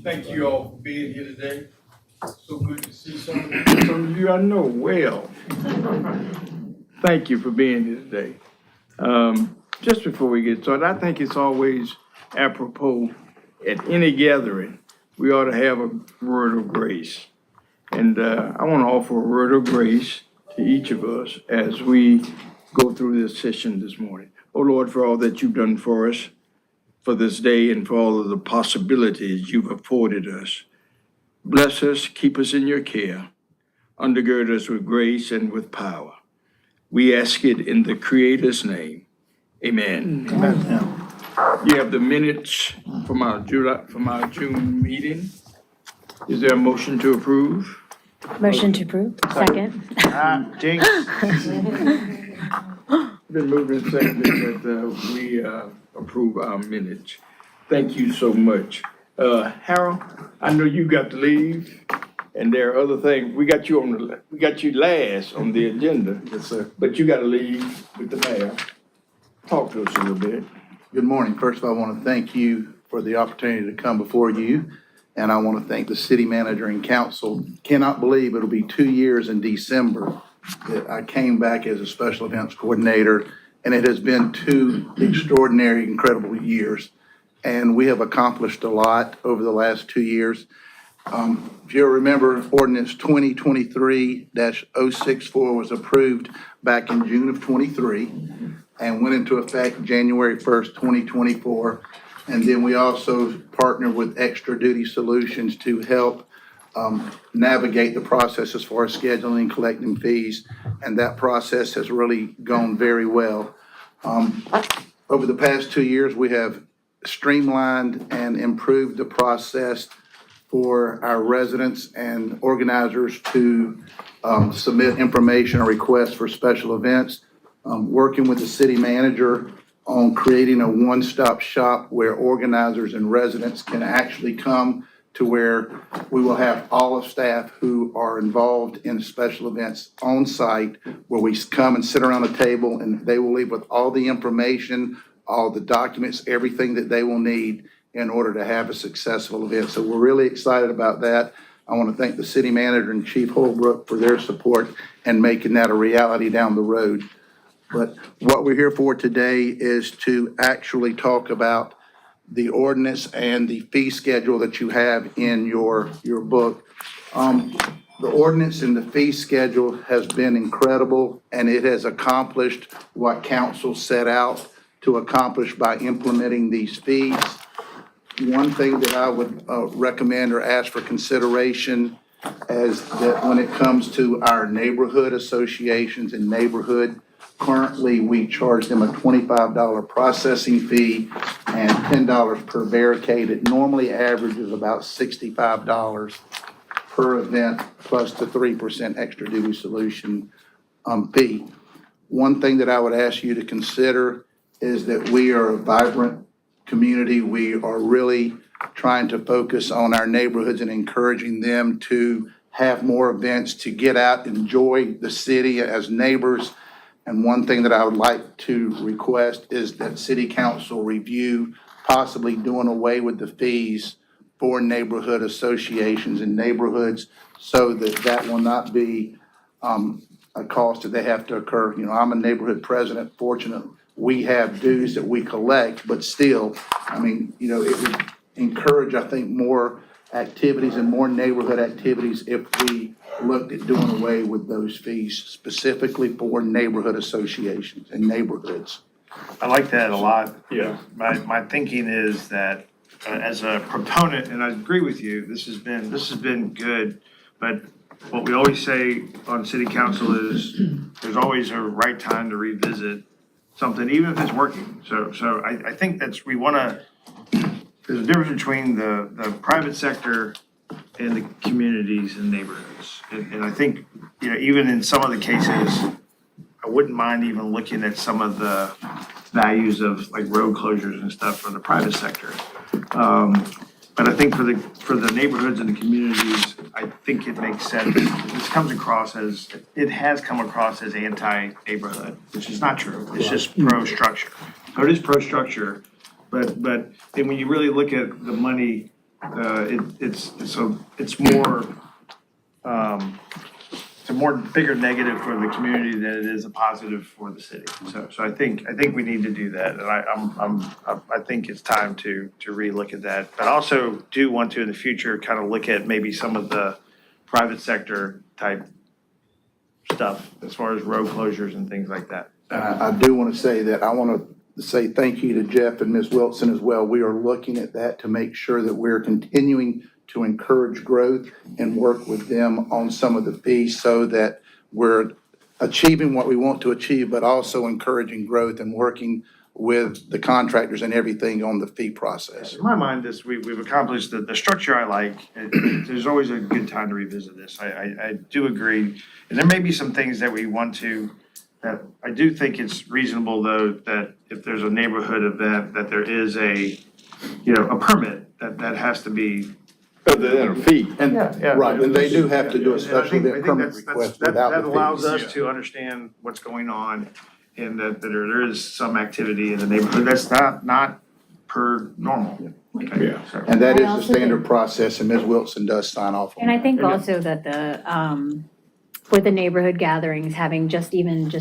Thank you all for being here today. So good to see some of you I know well. Thank you for being here today. Just before we get started, I think it's always apropos at any gathering, we ought to have a word of grace. And I want to offer a word of grace to each of us as we go through this session this morning. Oh Lord, for all that you've done for us, for this day and for all of the possibilities you've afforded us. Bless us, keep us in your care, undergird us with grace and with power. We ask it in the Creator's name. Amen. Amen. You have the minutes from our June meeting. Is there a motion to approve? Motion to approve. Second. Jinx. Been moved and seconded that we approve our minutes. Thank you so much. Harold, I know you got to leave, and there are other things. We got you last on the agenda. Yes, sir. But you got to leave with the mayor. Talk to us a little bit. Good morning. First of all, I want to thank you for the opportunity to come before you. And I want to thank the city manager and council. Cannot believe it'll be 2 years in December that I came back as a special events coordinator. And it has been 2 extraordinary, incredible years. And we have accomplished a lot over the last 2 years. If you remember, ordinance 2023-064 was approved back in June of 23 and went into effect January 1st, 2024. And then we also partnered with Extra Duty Solutions to help navigate the process as far as scheduling and collecting fees. And that process has really gone very well. Over the past 2 years, we have streamlined and improved the process for our residents and organizers to submit information or requests for special events. Working with the city manager on creating a one-stop shop where organizers and residents can actually come to where we will have all of staff who are involved in special events on site, where we come and sit around a table and they will leave with all the information, all the documents, everything that they will need in order to have a successful event. So we're really excited about that. I want to thank the city manager and Chief Holbrook for their support and making that a reality down the road. But what we're here for today is to actually talk about the ordinance and the fee schedule that you have in your book. The ordinance and the fee schedule has been incredible, and it has accomplished what council set out to accomplish by implementing these fees. One thing that I would recommend or ask for consideration is that when it comes to our neighborhood associations and neighborhood, currently we charge them a $25 processing fee and $10 per barricade. It normally averages about $65 per event plus the 3% extra duty solution fee. One thing that I would ask you to consider is that we are a vibrant community. We are really trying to focus on our neighborhoods and encouraging them to have more events, to get out, enjoy the city as neighbors. And one thing that I would like to request is that city council review possibly doing away with the fees for neighborhood associations and neighborhoods so that that will not be a cost that they have to incur. You know, I'm a neighborhood president. Fortunately, we have dues that we collect, but still, I mean, you know, it would encourage, I think, more activities and more neighborhood activities if we looked at doing away with those fees specifically for neighborhood associations and neighborhoods. I like that a lot. Yeah. My thinking is that as a proponent, and I agree with you, this has been good, but what we always say on city council is there's always a right time to revisit something, even if it's working. So I think there's a difference between the private sector and the communities and neighborhoods. And I think, you know, even in some of the cases, I wouldn't mind even looking at some of the values of like road closures and stuff for the private sector. But I think for the neighborhoods and the communities, I think it makes sense. This has come across as anti-neighborhood, which is not true. It's just pro-structure. So it is pro-structure, but then when you really look at the money it's more, it's a more bigger negative for the community than it is a positive for the city. So I think we need to do that, and I think it's time to relook at that. But I also do want to in the future kind of look at maybe some of the private sector type stuff as far as road closures and things like that. I do want to say that I want to say thank you to Jeff and Ms. Wilson as well. We are looking at that to make sure that we're continuing to encourage growth and work with them on some of the fees so that we're achieving what we want to achieve, but also encouraging growth and working with the contractors and everything on the fee process. In my mind, we've accomplished the structure I like. There's always a good time to revisit this. I do agree. And there may be some things that we want to, that I do think it's reasonable though, that if there's a neighborhood event, that there is a permit that has to be. Other than a fee. And, Yeah. right, and they do have to do a And I special think event permit that's- request that without the fees. allows us to understand what's going on and that there is some activity in the neighborhood that's not per normal. Okay, Yeah. so- And that I is the also standard think- process, and Ms. Wilson does sign off on And I that. think also that with the neighborhood gatherings, having just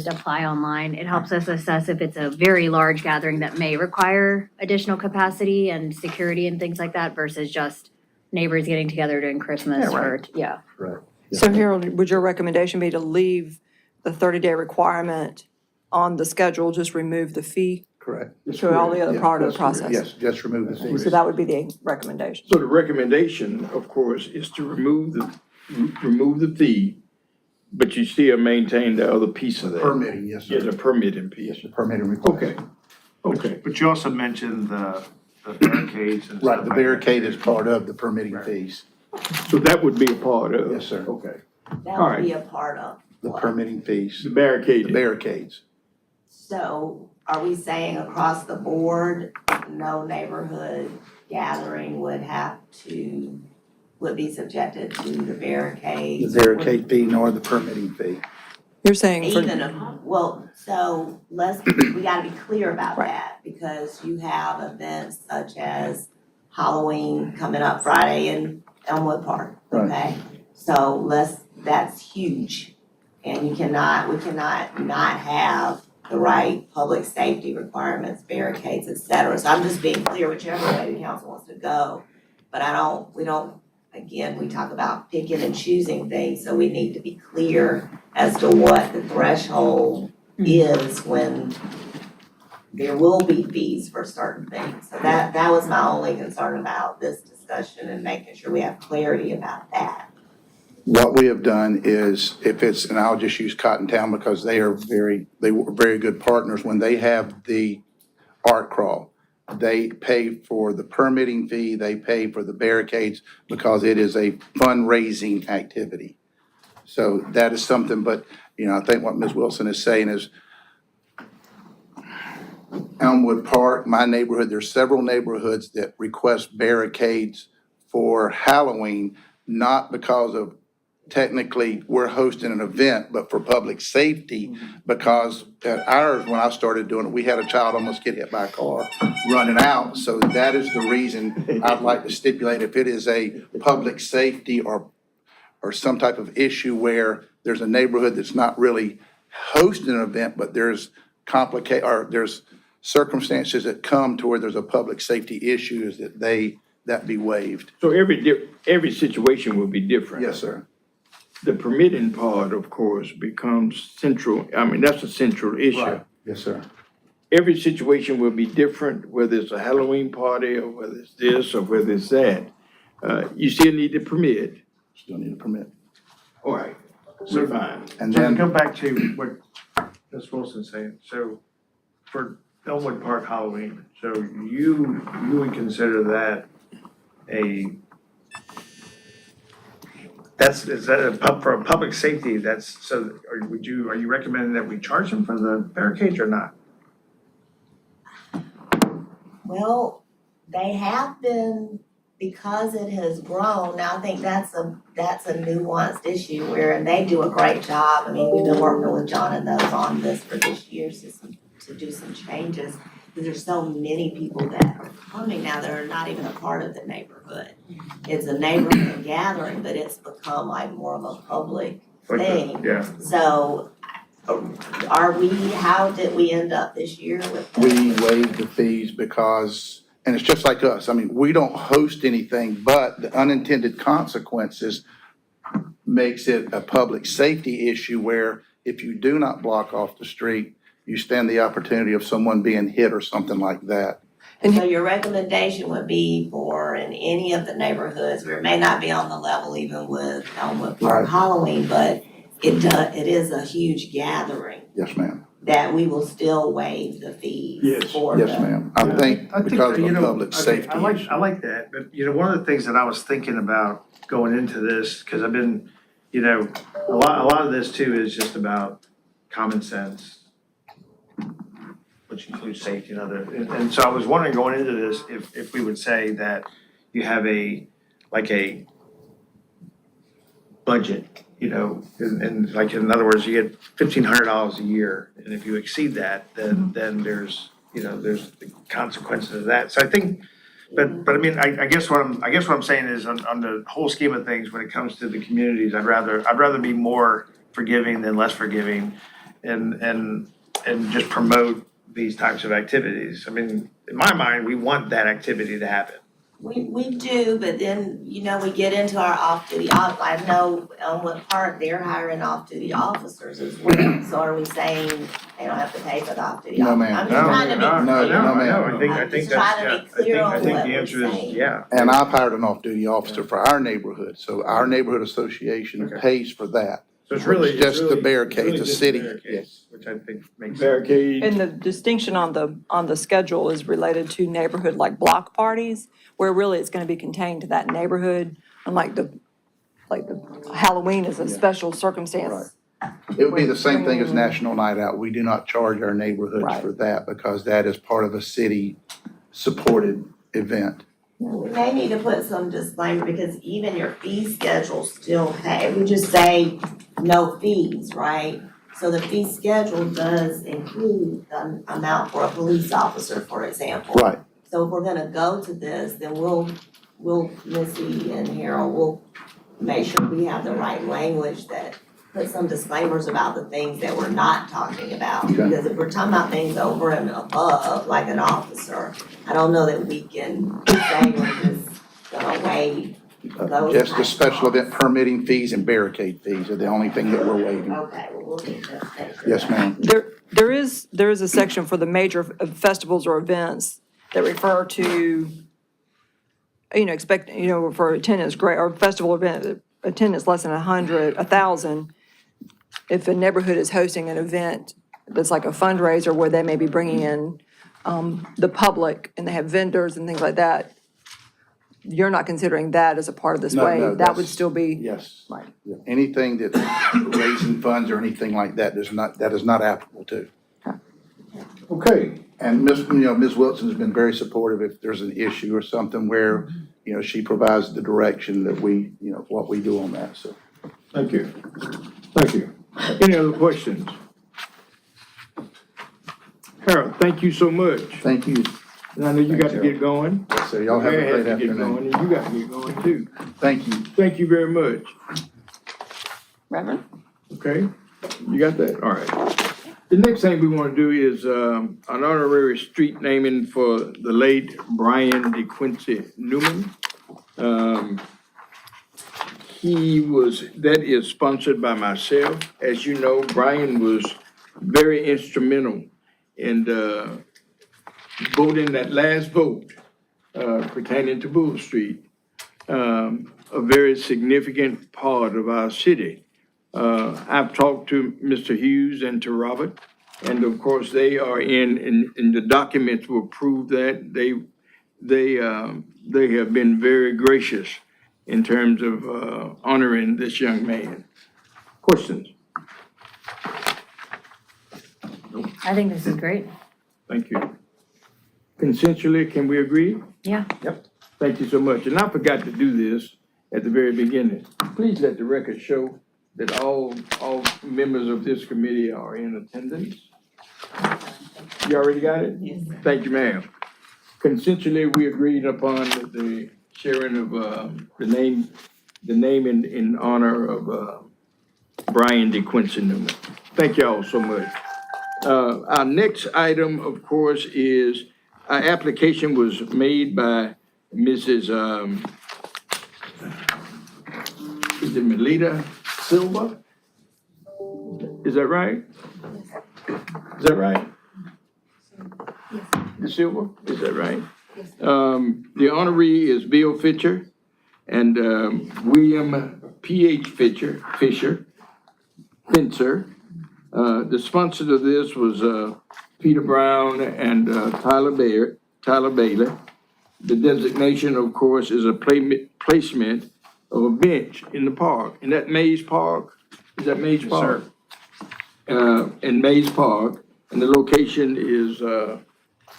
apply online, it helps us assess if it's a very large gathering that may require additional capacity and security and things like that versus just neighbors getting together during Christmas Yeah, right. So Harold, would your recommendation be to leave the 30-day requirement on the schedule, just remove the fee? Correct. So all the other Yes, part of the that's correct. process? Yes, just remove the fees. So that would be the recommendation. So the recommendation, of course, is to remove the fee, but you still maintain the other piece of that. Permitting, yes, Yeah, sir. the permitting piece. Yes, the permitting request. Okay, okay. But you also mentioned the barricades and stuff Right, the like that. barricade is part of the permitting fees, So that would be a part of? Yes, sir. Okay. That All would right. be a part of the what? permitting fees, The the barricade. barricades. So are we saying across the board, no neighborhood gathering would be subjected to the The barricades? barricade fee nor the permitting fee. You're saying for, So we gotta be clear about Right. that, because you have events such as Halloween coming up Friday in Elmwood Park, Right. okay? So that's huge, and we cannot not have the right public safety requirements, barricades, et cetera. So I'm just being clear whichever way the council wants to go. But again, we talk about picking and choosing things, so we need to be clear as to what the threshold is when there will be fees for certain things. So that was my only concern about this discussion and making sure we have clarity about that. What we have done is, and I'll just use Cottontown because they were very good partners. When they have the art crawl, they pay for the permitting fee, they pay for the barricades because it is a fundraising activity. So that is something, but, I think what Ms. Wilson is saying is Elmwood Park, my neighborhood, there's several neighborhoods that request barricades for Halloween, not because of technically we're hosting an event, but for public safety, because at ours, when I started doing it, we had a child almost get hit by a car running out. So that is the reason I'd like to stipulate if it is a public safety or some type of issue where there's a neighborhood that's not really hosting an event, but there's there's circumstances that come to where there's a public safety issue, is that be waived. So every situation will be different. Yes, sir. The permitting part, of course, becomes central. I mean, that's a central issue. Yes, sir. Every situation will be different, whether it's a Halloween party or whether it's this or whether it's that. You still need the permit. Still need a permit. All right, we're fine. And So to then, go back to what Ms. Wilson's saying, so for Elmwood Park Halloween, so you would consider that for a public safety, are you recommending that we charge them for the barricades or not? Well, they have been, because it has grown, now I think that's a nuanced issue and they do a great job. I mean, we've been working with John and those on this for this year to do some changes. because there's so many people that are coming now that are not even a part of the neighborhood. It's a neighborhood gathering, but it's become like more of a public thing. Yeah. So how did we end up this year with that? We waived the fees because, and it's just like us, I mean, we don't host anything, but the unintended consequences makes it a public safety issue where if you do not block off the street, you stand the opportunity of someone being hit or something like that. So your recommendation would be for in any of the neighborhoods, where it may not be on the level even with Elmwood Park Right. Halloween, but it is a huge gathering, Yes, ma'am. that we will still waive the fees Yes. for Yes, the. ma'am. I think because of you a know, public safety I like issue. that, but you know, one of the things that I was thinking about going into this, because I've been, you know, a lot of this too is just about common sense, which includes safety and other, and so I was wondering going into this, if we would say that you have a budget, you know, and like, in other words, you get $1,500 a year, and if you exceed that, then there's, you know, there's the consequences of that. So I think, but I mean, I guess what I'm saying is on the whole scheme of things, when it comes to the communities, I'd rather be more forgiving than less forgiving, and just promote these types of activities. I mean, in my mind, we want that activity to happen. We do, but then, you know, we get into our off-duty, I know Elmwood Park, they're hiring off-duty officers as well. So are we saying they don't have to pay for the off-duty No, officer? ma'am. I'm just trying to be clear. No, ma'am. I think I'm that's, just trying to yeah, be clear on I think what the we're answer is, saying. yeah. And I've hired an off-duty officer for our neighborhood, so our neighborhood association Okay. pays for that. So it's really, It's just the barricades, really the just city, barricades, yes. which I think makes sense. Barricade. And the distinction on the schedule is related to neighborhood like block parties, where really it's gonna be contained to that neighborhood, unlike the Halloween is a special circumstance. It would be the same thing as National Night Out. We do not charge our neighborhoods Right. for that because that is part of a city-supported event. We may need to put some disclaimer, because even your fee schedule still pay, we just say no fees, right? So the fee schedule does include the amount for a police officer, for example. Right. So if we're gonna go to this, then we'll, Missy and Harold, will make sure we have the right language that put some disclaimers about the things that we're not talking about. Okay. Because if we're talking about things over and above, like an officer, I don't know that we can say we're just gonna waive those. Just the types special of event permitting fees and barricade fees are the only thing that we're waiving. Okay, well, we'll need to make sure. Yes, ma'am. There is a section for the major festivals or events that refer to, you know, for attendance, great, or festival event, attendance less than 1,000. If a neighborhood is hosting an event that's like a fundraiser where they may be bringing in the public and they have vendors and things like that, you're not considering that as a part of this No, waive. no, That that's- would still be, Yes. Right. Yeah. Anything that raising funds or anything like that that is not applicable to. Okay. And Ms. Wilson has been very supportive if there's an issue or something where, you know, she provides the direction that we, you know, what we do on that, so. Thank you. Thank you. Any other questions? Harold, thank you so much. Thank you. And I know you got to Thanks, get going. So y'all have a Mary has great to get afternoon. going, and you got to get going too. Thank you. Thank you very much. Reverend? Okay, you got that? All right. The next thing we want to do is an honorary street naming for the late Brian DeQuincy Newman. That is sponsored by myself. As you know, Brian was very instrumental in voting that last vote pertaining to Bull Street, a very significant part of our city. I've talked to Mr. Hughes and to Robert, and of course, they are in the documents will prove that they have been very gracious in terms of honoring this young man. Questions? I think this is great. Thank you. Consensually, can we agree? Yeah. Thank you so much. And I forgot to do this at the very beginning. Please let the record show that all members of this committee are in attendance. You already got it? Yes. Thank you, ma'am. Consensually, we agreed upon the sharing of, the name in honor of, Brian DeQuincy Newman. Thank y'all so much. Our next item, of course, is, our application was made by Mrs., is it Melita Silva? Is that right? Is that right? The Silva, is that right? The honoree is Bill Fisher and, William P.H. Fisher. The sponsors of this was, Peter Brown and, Tyler Bailey. The designation, of course, is a placement of a bench in the park. In that Mays Park, is that Mays Park? In Mays Park, and the location is,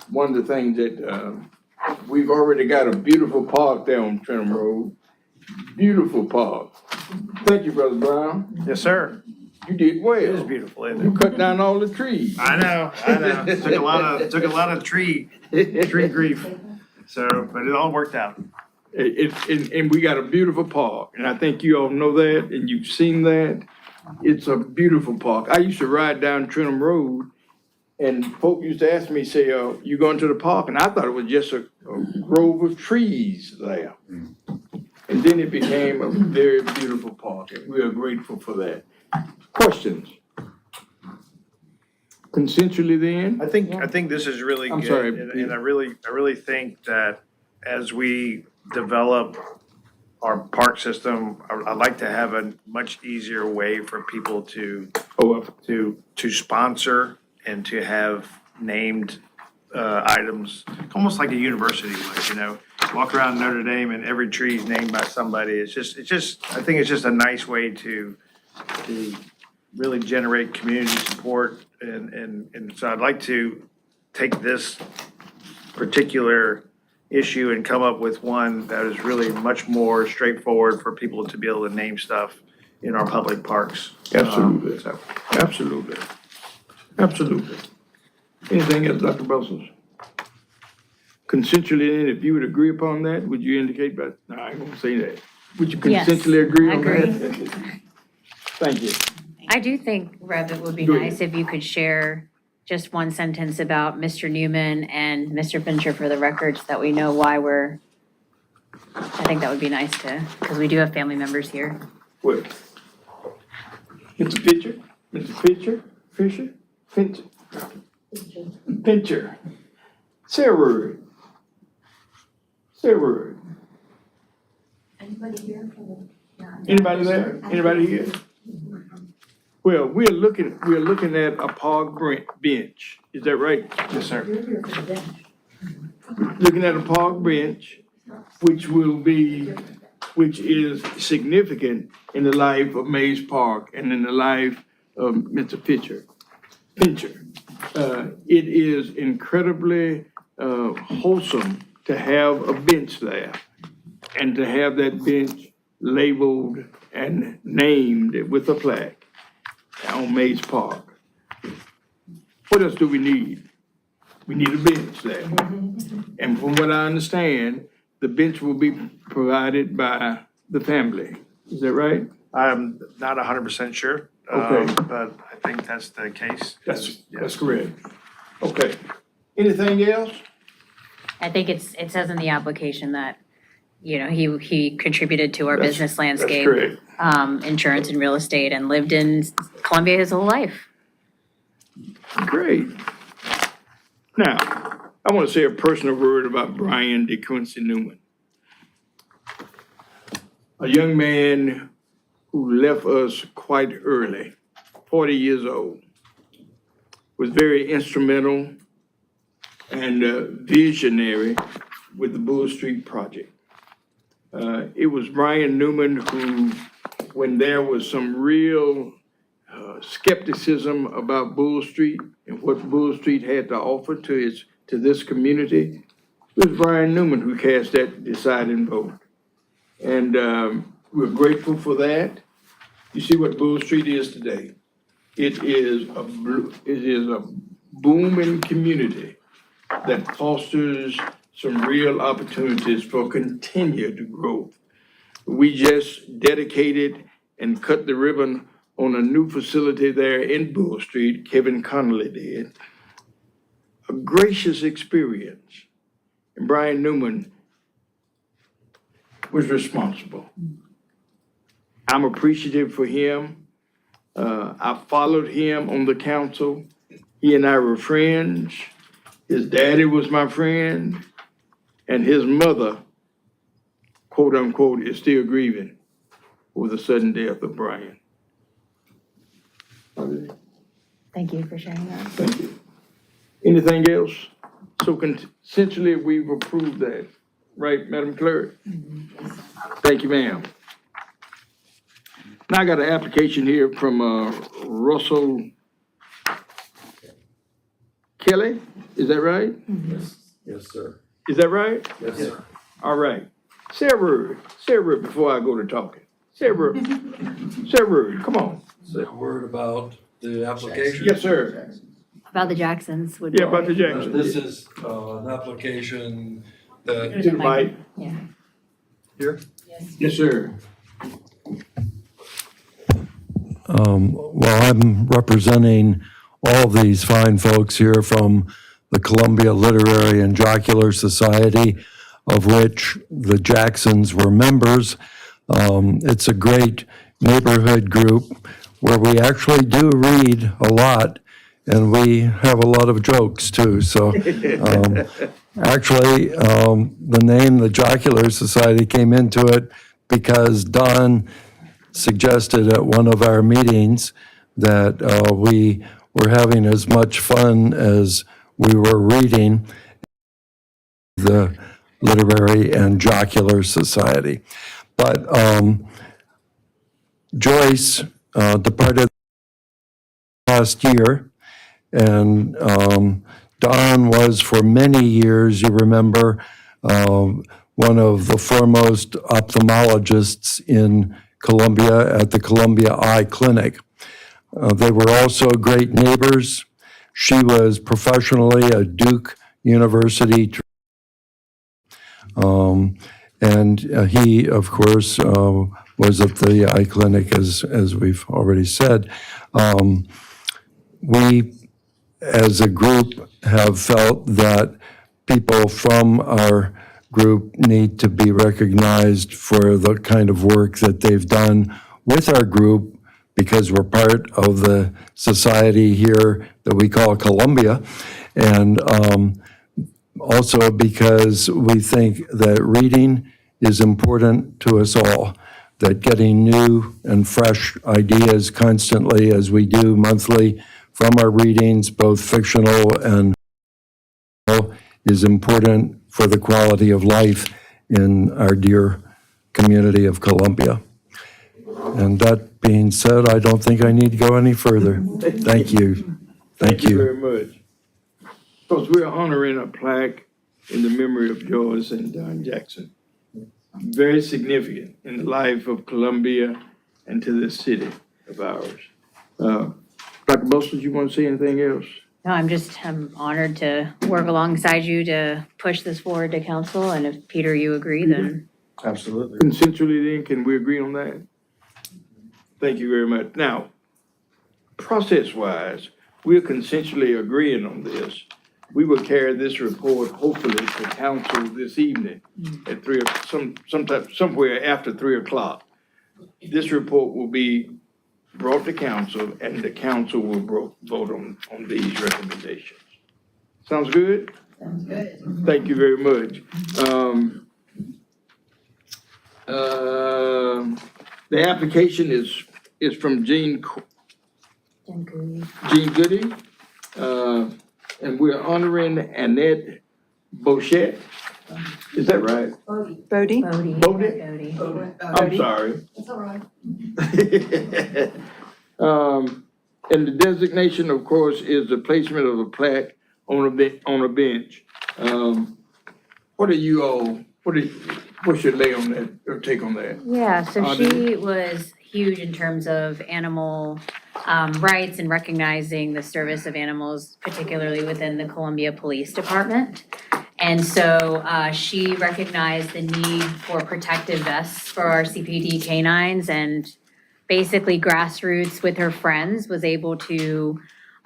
one of the things that, we've already got a beautiful park there on Trenton Road. Beautiful park. Thank you, Brother Brown. Yes, sir. You did well. It is beautiful, isn't You it? cut down all the trees. I know. Took a lot of tree grief. So, but it all worked out. And we got a beautiful park, and I think you all know that, and you've seen that. It's a beautiful park. I used to ride down Trenton Road, and folk used to ask me, say, you going to the park? And I thought it was just a grove of trees there. And then it became a very beautiful park, and we are grateful for that. Questions? Consensually then? I think this is really I'm good. sorry. And I really think that as we develop our park system, I'd like to have a much easier way for people to sponsor and to have named items, almost like a university would, you know? Walk around Notre Dame and every tree is named by somebody. I think it's just a nice way to really generate community support. And so I'd like to take this particular issue and come up with one that is really much more straightforward for people to be able to name stuff in our public parks. Absolutely. So, Absolutely. Absolutely. Anything else, Dr. Brussels? Consensually, then, if you would agree upon that, would you indicate by, no, I ain't gonna say that. Would you Yes, consensually agree I on that? Thank you. I do think, Rev, it would be Go ahead. nice if you could share just one sentence about Mr. Newman and Mr. Fincher for the record, so that we know why I think that would be nice because we do have family members here. What? Mr. Fisher? Fincher. Say a word. Anybody there? Anybody here? Well, we're looking at a park bench. Is that right? yes, sir. Looking at a park bench, which is significant in the life of Mays Park and in the life of Mr. Fincher. It is incredibly wholesome to have a bench there and to have that bench labeled and named with a plaque on Mays Park. What else do we need? We need a bench there. And from what I understand, the bench will be provided by the family. Is that right? I'm not 100% sure. Okay. But I think that's the case. That's correct. Okay. Anything else? I think it says in the application that, he contributed to our That's- business That's landscape, correct. insurance and real estate, and lived in Columbia his whole life. Great. Now, I want to say a personal word about Brian DeQuincy Newman. A young man who left us quite early, 40 years old, was very instrumental and visionary with the Bull Street Project. It was Brian Newman who, when there was some real skepticism about Bull Street and what Bull Street had to offer to this community, it was Brian Newman who cast that deciding vote. And we're grateful for that. You see what Bull Street is today. It is a booming community that fosters some real opportunities for continued growth. We just dedicated and cut the ribbon on a new facility there in Bull Street, Kevin Connolly did. A gracious experience. And Brian Newman was responsible. I'm appreciative for him. I followed him on the council. He and I were friends. His daddy was my friend, and his mother, quote unquote, is still grieving over the sudden death of Brian. Thank you for sharing that. Thank you. Anything else? So essentially, we've approved that, right, Madam Clerk? Thank you, ma'am. Now I got an application here from Russell Kelly, is that right? Yes, sir. Is that right? Yes, sir. All right. Say a word before I go to talking. Say a word, come on. Say a word about the application. Yes, sir. About the Jacksons would be. Yeah, about the Jackson. This is an application that, To the mic. Yeah. here? Yes, sir. Well, I'm representing all of these fine folks here from the Columbia Literary and Jocular Society, of which the Jacksons were members. It's a great neighborhood group where we actually do read a lot, and we have a lot of jokes too. So actually, the name, the Jocular Society, came into it because Don suggested at one of our meetings that we were having as much fun as we were reading the Literary and Jocular Society. But Joyce departed last year, and Don was for many years, you remember, one of the foremost ophthalmologists in Columbia at the Columbia Eye Clinic. They were also great neighbors. She was professionally a Duke University, and he, of course, was at the eye clinic, as we've already said. We, as a group, have felt that people from our group need to be recognized for the kind of work that they've done with our group, because we're part of the society here that we call Columbia, and also because we think that reading is important to us all, that getting new and fresh ideas constantly, as we do monthly from our readings, both fictional and is important for the quality of life in our dear community of Columbia. And that being said, I don't think I need to go any further. Thank you. Thank you. Very much. Because we're honoring a plaque in the memory of Joyce and Don Jackson. Very significant in the life of Columbia and to this city of ours. Dr. Busters, you want to say anything else? No, I'm honored to work alongside you to push this forward to council, and if Peter, you agree, then Absolutely. Consensually then, can we agree on that? Thank you very much. Now, process-wise, we're consensually agreeing on this. We will carry this report hopefully to council this evening at somewhere after 3 o'clock. This report will be brought to council, and the council will vote on these recommendations. Sounds good? Sounds good. Thank you very much. The application is from Jean Goody. And we're honoring Annette Bochette. Is that right? Bodie? Bodie. Bodie? Bodie. I'm sorry. That's all right. And the designation, of course, is the placement of a plaque on a bench. What are you all, what's your lay on that, or take on that? Yeah, so Audrey? she was huge in terms of animal rights and recognizing the service of animals, particularly within the Columbia Police Department. And so she recognized the need for protective vests for our CPD canines, and basically grassroots with her friends was able to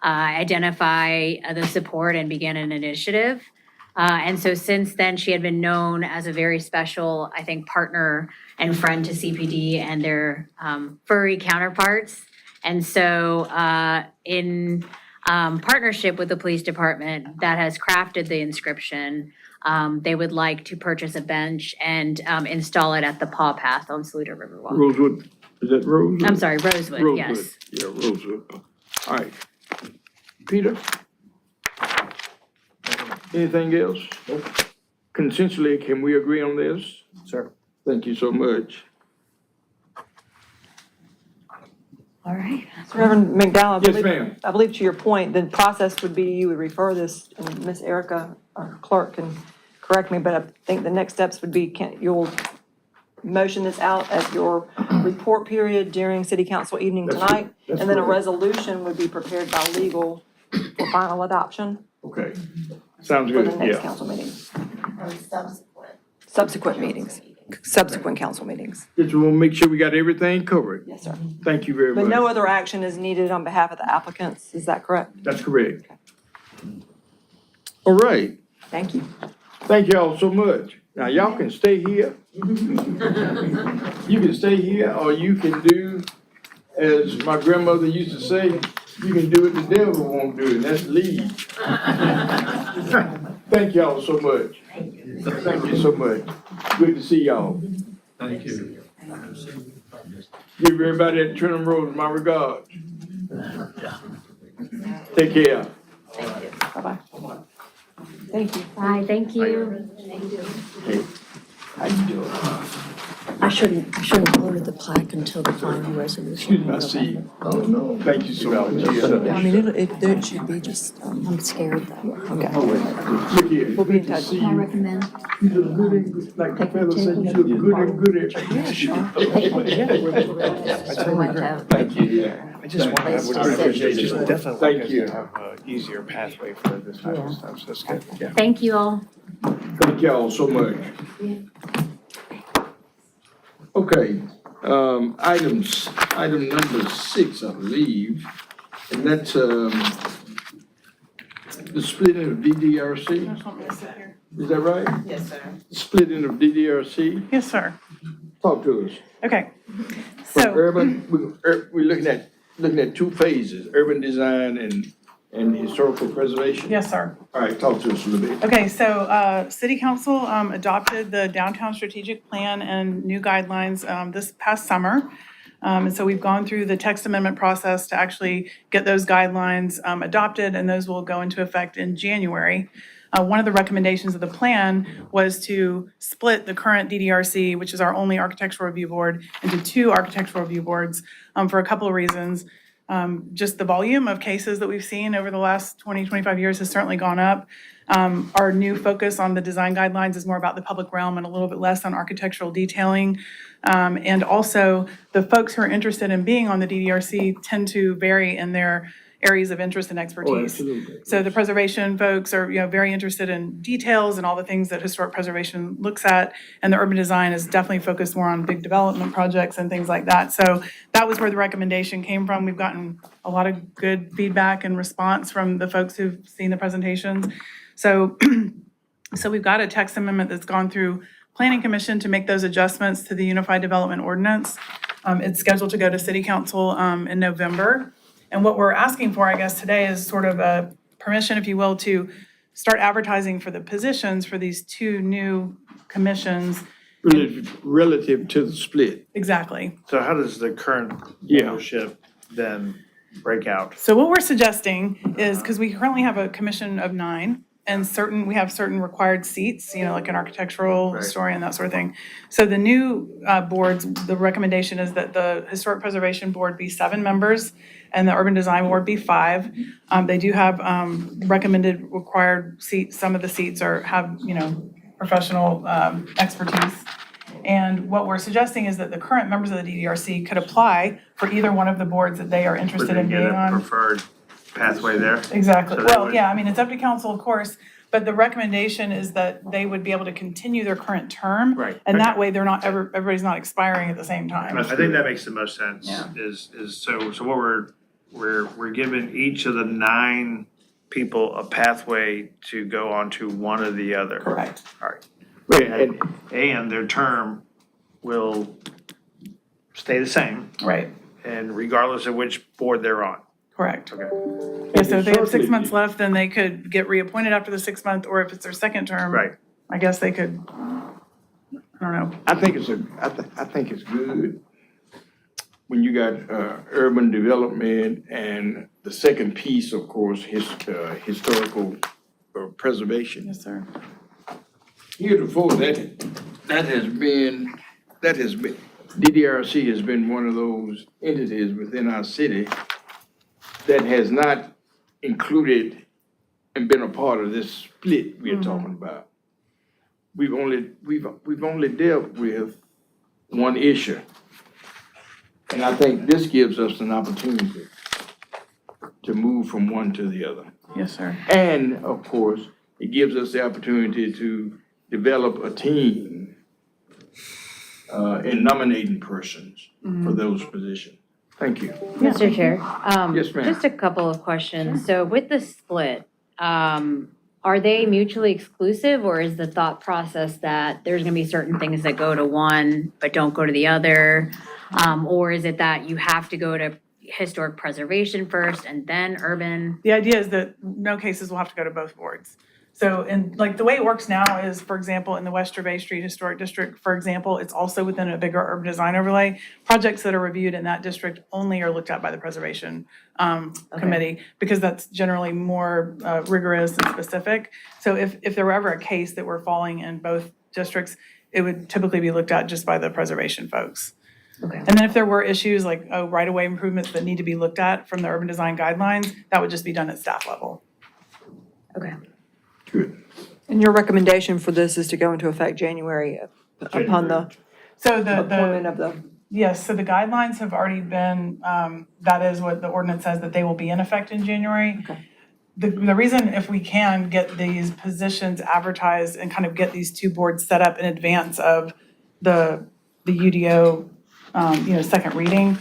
identify the support and begin an initiative. And so since then, she had been known as a very special, I think, partner and friend to CPD and their furry counterparts. And so in partnership with the police department that has crafted the inscription, they would like to purchase a bench and install it at the Paw Path on Saluda Riverwalk. Rosewood, is that Rosewood? I'm sorry, Rosewood, yes. Rosewood, yeah, Rosewood. All right. Peter? Anything else? Consensually, can we agree on this? Sir. Thank you so much. All right. So Reverend McDowell, Yes, ma'am. I believe to your point, the process would be you would refer this, and Ms. Erica, our clerk, can correct me, but I think the next steps would be, you'll motion this out at your report period during city council evening That's tonight, that's and then a correct. resolution would be prepared by legal for final adoption Okay, sounds for the good, next yeah. council meeting, Or subsequent meetings, subsequent council meetings. Just want to make sure we got everything covered. Yes, sir. Thank you very But no much. other action is needed on behalf of the applicants, is that correct? That's correct. All right, Thank you. thank y'all so much. Now, y'all can stay here. You can stay here, or you can do, as my grandmother used to say, you can do what the devil won't do, and that's leave. Thank y'all so much. Thank you so much. Good to see y'all. Thank you. Give everybody at Trenton Road my regards. Take care. Bye-bye. Thank you. Bye, thank you. Hey, how you doing? I shouldn't order the plaque until the final resolution. Excuse me, I see you. Oh, no. Thank you so much. I mean, it should be just, I'm scared though. Okay. Look here. We'll be in Good to touch. see Can I you. recommend? You look good and good, like the fellow said, you look good and good at. Thank you, yeah. I just want, I would Just appreciate, said- just definitely Thank like us you. to have an easier pathway for this type of stuff, so that's good, yeah. Thank you all. Thank y'all so much. Okay, item number 6, I believe, and that's, the splitting of DDRC, is that right? Yes, sir. Splitting of DDRC, Yes, sir. talk to us. Okay. For So, urban, we're looking at two phases, urban design and historical preservation. yes, sir. All right, talk to us a little bit. Okay, so City Council adopted the Downtown Strategic Plan and new guidelines this past summer. And so we've gone through the text amendment process to actually get those guidelines adopted, and those will go into effect in January. One of the recommendations of the plan was to split the current DDRC, which is our only architectural review board, into 2 architectural review boards for a couple of reasons. Just the volume of cases that we've seen over the last 20, 25 years has certainly gone up. Our new focus on the design guidelines is more about the public realm and a little bit less on architectural detailing. And also, the folks who are interested in being on the DDRC tend to vary in their areas of interest and Oh, expertise. absolutely. So the preservation folks are, very interested in details and all the things that historic preservation looks at. And the urban design is definitely focused more on big development projects and things like that. So that was where the recommendation came from. We've gotten a lot of good feedback and response from the folks who've seen the presentations. So, so we've got a text amendment that's gone through Planning Commission to make those adjustments to the Unified Development Ordinance. It's scheduled to go to City Council in November. And what we're asking for, I guess, today is sort of a permission, if you will, to start advertising for the positions for these 2 new commissions. Relative to the split. Exactly. So how does the current Yeah. leadership then break out? So what we're suggesting is, because we currently have a commission of 9, and we have certain required seats, like an architectural historian, that sort of thing. So the new boards, the recommendation is that the Historic Preservation Board be 7 members and the Urban Design Board be 5. They do have recommended required seats. Some of the seats have, professional expertise. And what we're suggesting is that the current members of the DDRC could apply for either one of the boards that they are Would interested they in get being a on. preferred pathway there? Exactly. So they Well, would- yeah, I mean, it's up to council, of course, but the recommendation is that they would be able to continue their current term. Right. And that way, they're not everybody's not expiring at the same time. I think that makes the most sense, Yeah. is so what we're giving each of the 9 people a pathway to go on to one or the other. Correct. All right. Wait, and And their term will stay the same, Right, and regardless of which board they're on. correct. Okay. Yeah, so if they have 6 Certainly. months left, then they could get reappointed after the 6th month, or if it's their second term. Right. I guess they could, I don't know. I think I think it's good when you got, urban development and the second piece, of course, historical preservation. Yes, sir. Heretofore, that has been, DDRC has been one of those entities within our city that has not included and been a part of this split we're talking about. We've only dealt with one issue. And I think this gives us an opportunity to move from one to the other. Yes, sir. And of course, it gives us the opportunity to develop a team in nominating persons for those positions. Thank you. Mr. Chair, Yes, ma'am. just a couple of questions. So with the split, are they mutually exclusive, or is the thought process that there's gonna be certain things that go to one but don't go to the other? Or is it that you have to go to historic preservation first and then urban? The idea is that no cases will have to go to both boards. So, and like the way it works now is, for example, in the West Gervais Street Historic District, for example, it's also within a bigger urban design overlay. Projects that are reviewed in that district only are looked at by the preservation committee, because that's generally more rigorous and specific. So if there were ever a case that were falling in both districts, it would typically be looked at just by the preservation folks. Okay. And then if there were issues like, right-of-way improvements that need to be looked at from the urban design guidelines, that would just be done at staff level. Okay. Good. And your recommendation for this is to go into effect January upon the So the appointment of the, yes, so the guidelines have already been, that is what the ordinance says, that they will be in effect in January. Okay. The reason, if we can get these positions advertised and kind of get these two boards set up in advance of the UDO, second reading,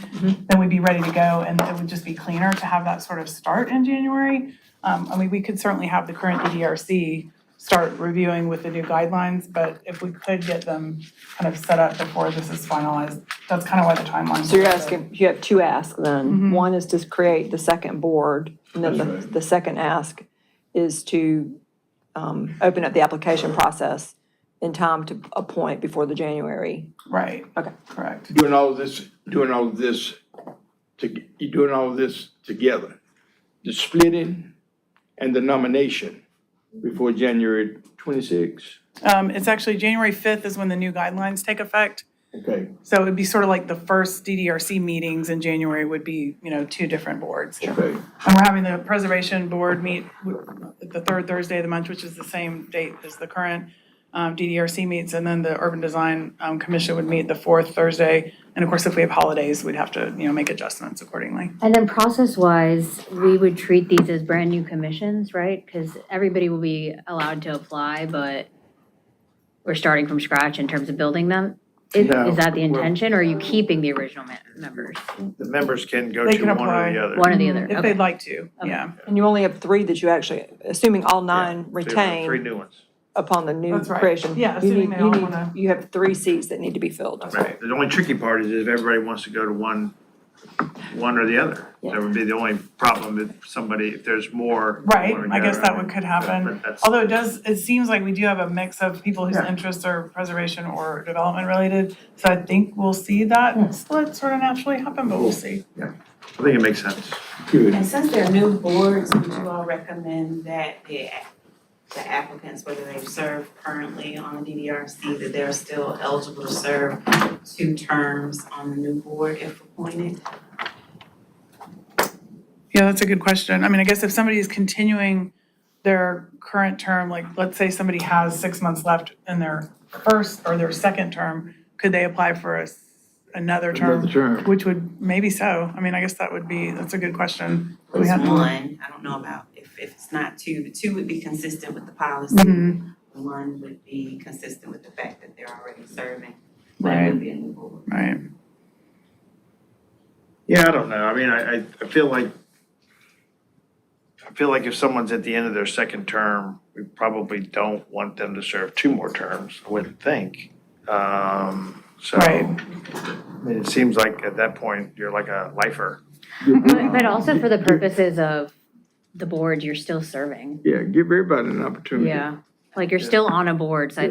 then we'd be ready to go, and it would just be cleaner to have that sort of start in January. I mean, we could certainly have the current DDRC start reviewing with the new guidelines, but if we could get them kind of set up before this is finalized, that's kind of why the timeline. so you're asking, you have 2 asks then. One is to create the second board, and then That's right. the second ask is to open up the application process in time to appoint before the January. Right, Okay. correct. You're doing all of this together. The splitting and the nomination before January 26th. It's actually January 5th is when the new guidelines take effect. Okay, So it'd be sort of like the first DDRC meetings in January would be, 2 different boards. okay. And we're having the preservation board meet the third Thursday of the month, which is the same date as the current DDRC meets. And then the urban design commission would meet the 4th Thursday. And of course, if we have holidays, we'd have to, make adjustments accordingly. And then process-wise, we would treat these as brand-new commissions, right? Because everybody will be allowed to apply, but we're starting from scratch in terms of building them. Is No, that the well- intention, or are you keeping the original members? The members can go They to can one or apply. the other. One or the other? If Okay. they'd like to, yeah. And you only have 3 that you actually, assuming all 9 So you have 3 retain new ones. upon the new That's right. creation. Yeah, you assuming need- they all you need- wanna- You have 3 seats that need to be filled. Right. The only tricky part is if everybody wants to go to one or the other. That would be the only problem if there's more. Right, wanna I go. guess that could happen. But that's- Although it seems like we do have a mix of people whose Yeah. interests are preservation or development related. So I think we'll see that split sort of naturally happen, but we'll see. I think it makes sense. Good. And since they're new boards, would you all recommend that the applicants, whether they've served currently on the DDRC, that they're still eligible to serve 2 terms on the new board if appointed? Yeah, that's a good question. I mean, I guess if somebody is continuing their current term, like, let's say somebody has 6 months left in their first or their second term, could they apply for another term? Another term. Which would, maybe so. I mean, I guess that's a good question. We It's have to- one, I don't know about if it's not two, the two would be consistent with the policy. Mhm. One would be consistent with the fact that they're already serving. That Right, would be a new board. right. Yeah, I don't know. I mean, I feel like if someone's at the end of their second term, we probably don't want them to serve 2 more terms, I wouldn't think. So, Right. I mean, it seems like at that point, you're like a lifer. But also for the purposes of the board, you're still serving. Yeah, give everybody an opportunity. Yeah, like you're still on a board, so I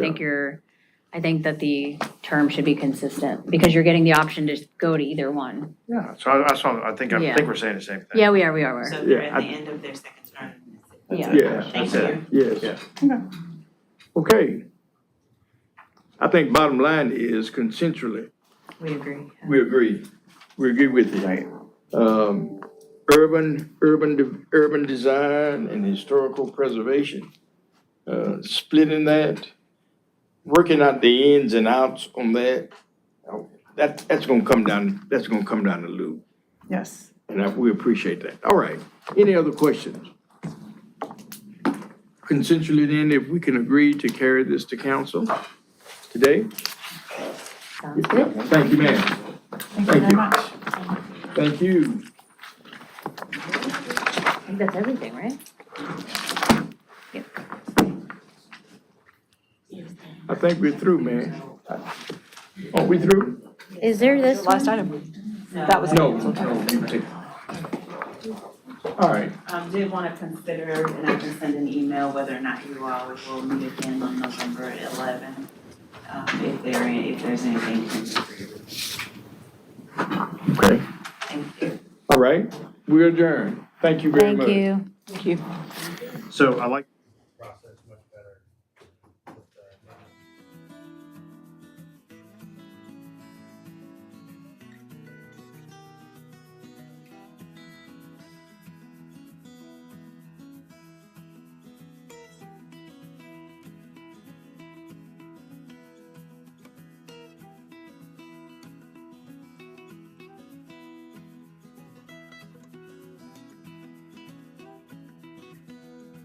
think that the term should be consistent because you're getting the option to go to either one. Yeah. So I think Yeah. we're saying the same thing. Yeah, we are. So they're Yeah, at the end of their second term. Yeah. Yeah, Thank That's you. it. yes. Okay. Okay. I think bottom line is consensually, We agree. we agree. We agree with you. Right. Urban design and historical preservation. Splitting that, working out the ins and outs on that. That's gonna come down the loop. Yes. And we appreciate that. All right. Any other questions? Consensually then, if we can agree to carry this to council today? Sounds good. Thank you, ma'am. Thank you Thank very you. much. Thank you. I think that's everything, right? Yep. I think we're through, man. Are we through? Is there this Last one? item. That was. No, you take. All right. Did wanna consider, and I can send an email whether or not you all will meet again on November 11th. If there's anything to agree. Okay. Thank you. All right. We adjourn. Thank you very Thank much. you. Thank you. So I like. Process